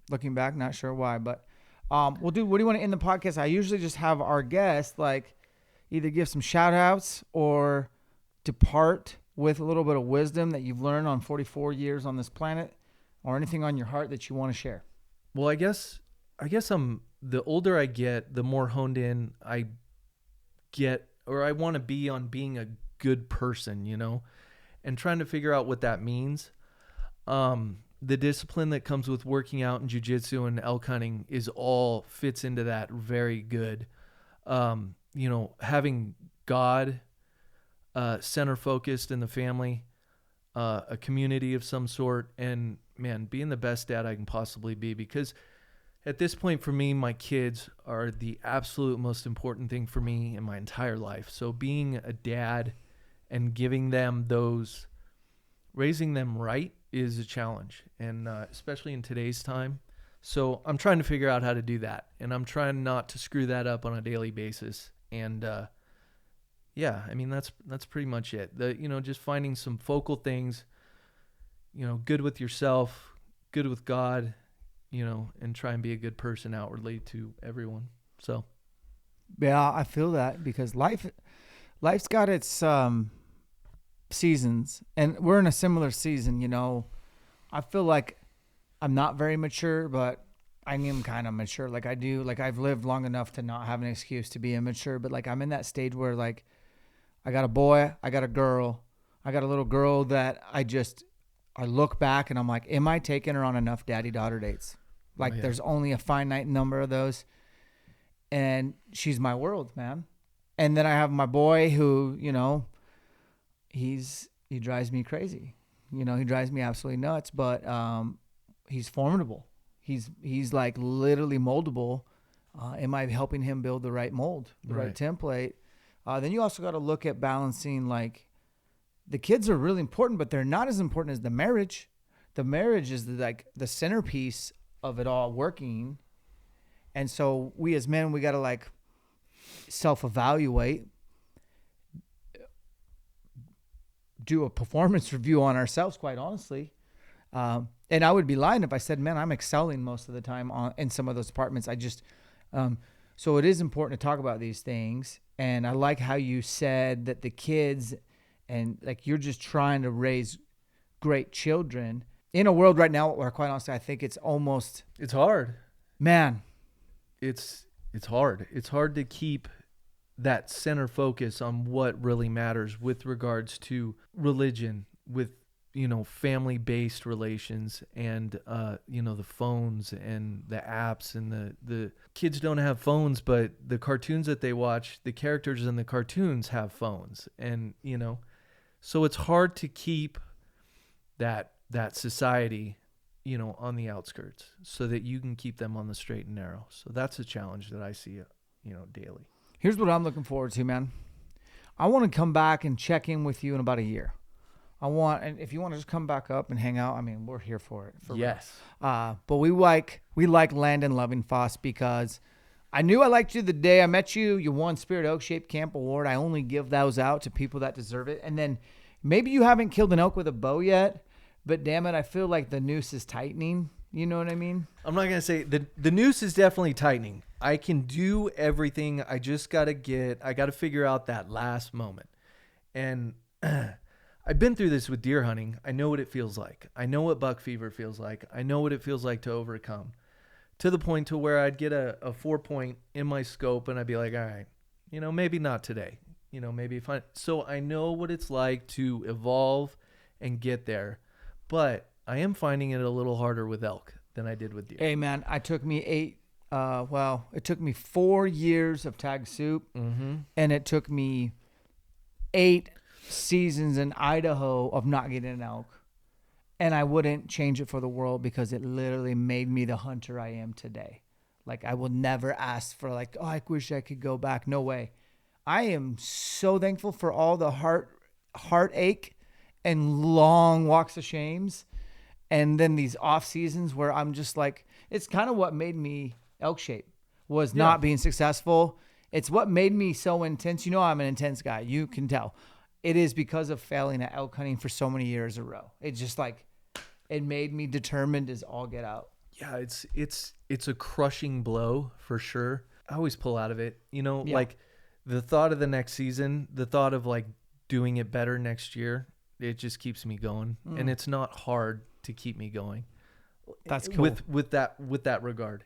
looking back, not sure why, but well, dude, what do you want to end the podcast? I usually just have our guests like either give some shout outs or depart with a little bit of wisdom that you've learned on 44 years on this planet, or anything on your heart that you want to share. Well, I guess I'm the older I get, the more honed in I get, or I want to be on being a good person, you know, and trying to figure out what that means. The discipline that comes with working out in jiu-jitsu and elk hunting fits into that very good. You know, having God center focused in the family, a community of some sort, and man, being the best dad I can possibly be, because at this point for me, my kids are the absolute most important thing for me in my entire life. So being a dad and giving them raising them right is a challenge, and especially in today's time. So I'm trying to figure out how to do that, and I'm trying not to screw that up on a daily basis. And yeah, I mean, that's pretty much it. You know, just finding some focal things, you know, good with yourself, good with God, you know, and try and be a good person outwardly to everyone. So, Yeah, I feel that because life's got its seasons, and we're in a similar season, you know. I feel like I'm not very mature, but I am kind of mature. Like I've lived long enough to not have an excuse to be immature, but like I'm in that stage where like I got a boy, I got a girl, I got a little girl that I look back and I'm like, am I taking her on enough daddy-daughter dates? Like Oh, yeah. There's only a finite number of those, and she's my world, man. And then I have my boy who, you know, he drives me crazy. You know, he drives me absolutely nuts, but he's formidable. He's like literally moldable. Am I helping him build the right mold, the right template? Then you also got to look at balancing, like, the kids are really important, but they're not as important as the marriage. The marriage is the centerpiece of it all working. And so we as men, we got to like self-evaluate, do a performance review on ourselves, quite honestly. And I would be lying if I said, man, I'm excelling most of the time in some of those departments. So it is important to talk about these things. And I like how you said that the kids and like you're just trying to raise great children in a world right now where, quite honestly, I think it's hard. Man, It's hard. It's hard to keep that center focus on what really matters with regards to religion, with, family-based relations, and, the phones and the apps, and the kids don't have phones, but the cartoons that they watch, the characters in the cartoons have phones. And, so it's hard to keep that society, on the outskirts, so that you can keep them on the straight and narrow. So that's a challenge that I see, daily. Here's what I'm looking forward to, man. I want to come back and check in with you in about a year. And if you want to just come back up and hang out, I mean, we're here for it. Yes. But we like Landon loving Foss because I knew I liked you the day I met you. You won Spirit ELKSHAPE Camp Award. I only give those out to people that deserve it. And then maybe you haven't killed an elk with a bow yet, but damn it, I feel like the noose is tightening. You know what I mean? I'm not going to say the noose is definitely tightening. I can do everything. I just got to figure out that last moment. And I've been through this with deer hunting. I know what it feels like. I know what buck fever feels like. I know what it feels like to overcome, to the point to where I'd get a 4-point in my scope and I'd be like, all right, maybe not today, maybe fine. So I know what it's like to evolve and get there, but I am finding it a little harder with elk than I did with deer. Hey man, it took me 4 years of tag soup, and it took me 8 seasons in Idaho of not getting an elk. And I wouldn't change it for the world because it literally made me the hunter I am today. Like I will never ask for like, oh, I wish I could go back. No way. I am so thankful for all the heartache and long walks of shames. And then these off seasons where I'm just like, it's kind of what made me ELKSHAPE was not being successful. It's what made me so intense. I'm an intense guy. You can tell. It is because of failing at elk hunting for so many years in a row. It's just like, it made me determined as all get out. Yeah, it's a crushing blow for sure. I always pull out of it. Like the thought of the next season, the thought of like doing it better next year, it just keeps me going. And it's not hard to keep me going. That's cool. With that regard.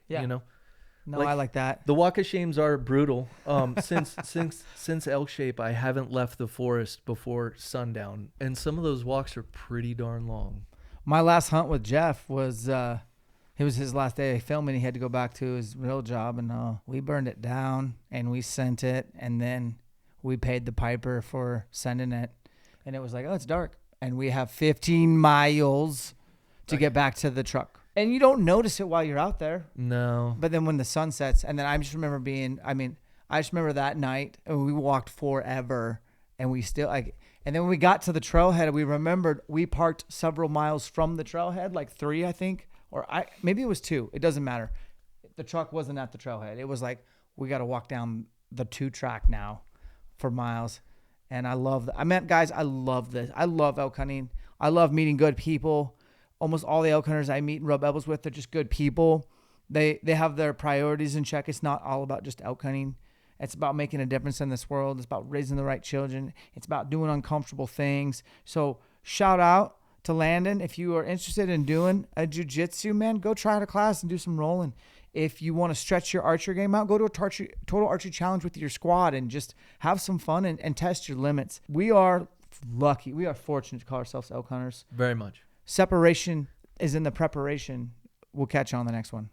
No, I like that. The walk of shames are brutal. Since ELKSHAPE, I haven't left the forest before sundown, and some of those walks are pretty darn long. My last hunt with Jeff was it was his last day of filming. He had to go back to his real job, and we burned it down and we sent it, and then we paid the piper for sending it, and it was like, oh, it's dark, and we have 15 miles to get back to the truck. And you don't notice it while you're out there. No. But then when the sun sets, and then I just remember that night, and we walked forever, and we still and then when we got to the trailhead, we remembered we parked several miles from the trailhead, like 3, I think, maybe it was 2. It doesn't matter. The truck wasn't at the trailhead. It was like, we got to walk down the 2 track now for miles. And I love that. Guys, I love this. I love elk hunting. I love meeting good people. Almost all the elk hunters I meet and rub elbows with, they're just good people. They have their priorities in check. It's not all about just elk hunting. It's about making a difference in this world. It's about raising the right children. It's about doing uncomfortable things. So shout out to Landon. If you are interested in doing a jiu-jitsu, man, go try out a class and do some rolling. If you want to stretch your archery game out, go to a total archery challenge with your squad and just have some fun and test your limits. We are lucky. We are fortunate to call ourselves elk hunters. Very much. Separation is in the preparation. We'll catch you on the next one.